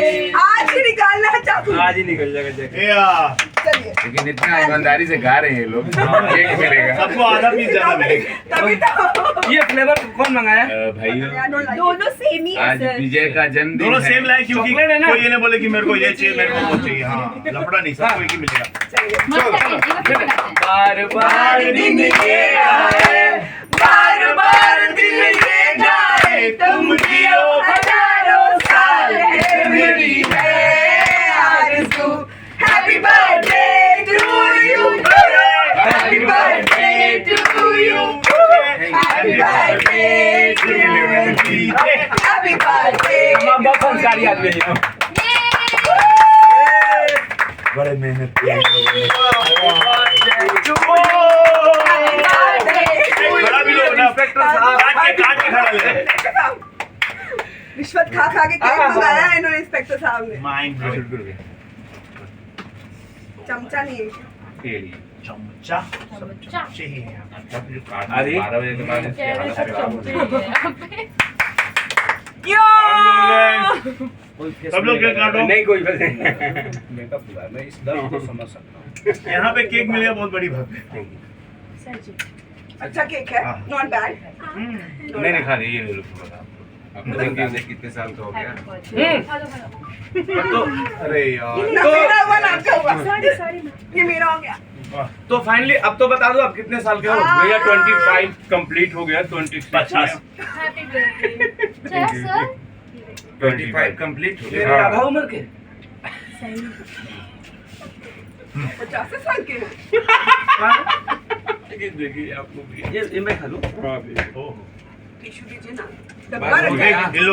आज ही निकालना है चाकू। आज ही निकल जाएगा जैकेट। चलिए लेकिन इतना ईमानदारी से गा रहे हैं लोग, केक मिलेगा सबको आधा पीस ज्यादा मिलेगा। तभी तो ये फ्लेवर कौन मंगाया? भाइयों दोनों सेम ही है आज सर। विजय का जन्मदिन दोनों सेम लाए क्योंकि चॉकलेट है ना? कोई ये नहीं बोले कि मेरे को ये चाहिए मेरे को वो चाहिए। हाँ लफड़ा नहीं, सबको एक ही मिलेगा। चलिए बार बार दिन ये आए, बार बार दिल ये गाए, तुम जियो हजारों साल है मेरी है आरज़ू। Happy birthday to you, happy birthday to you, happy birthday to you, happy birthday. हम बहुत संस्कारी आदमी हैं। बड़े मेहनत बड़ा भी लोग ना काट के खड़ा ले। रिश्वत खा खा के केक मंगाया है इन्होंने इंस्पेक्टर साहब ने। माइंड चमचा नहीं है। चमचा चाहिए। अरे 12 बजे के बाद इसकी हालत खराब हो जाएगी। सब लोग केक काटो। नहीं कोई बात नहीं। मैं इस दर्द को समझ सकता हूँ। यहाँ पे केक मिलेगा बहुत बड़ी बात है। अच्छा केक है, नॉट बैड। नहीं नहीं खा रही ये लोग थोड़ा अपने कितने साल का हो गया। तो अरे यार मेरा हुआ ना आपका हुआ। ये मेरा हो गया। तो फाइनली अब तो बता दो आप कितने साल के हो? भैया 25 कंप्लीट हो गया। 26 25 कंप्लीट हो मेरे गया। आधा उम्र के। 50 साल के हैं। देखिए आप लोग ये मैं खा लूं। टिश्यू दीजिए ना, डब्बा रखा है। इन लोग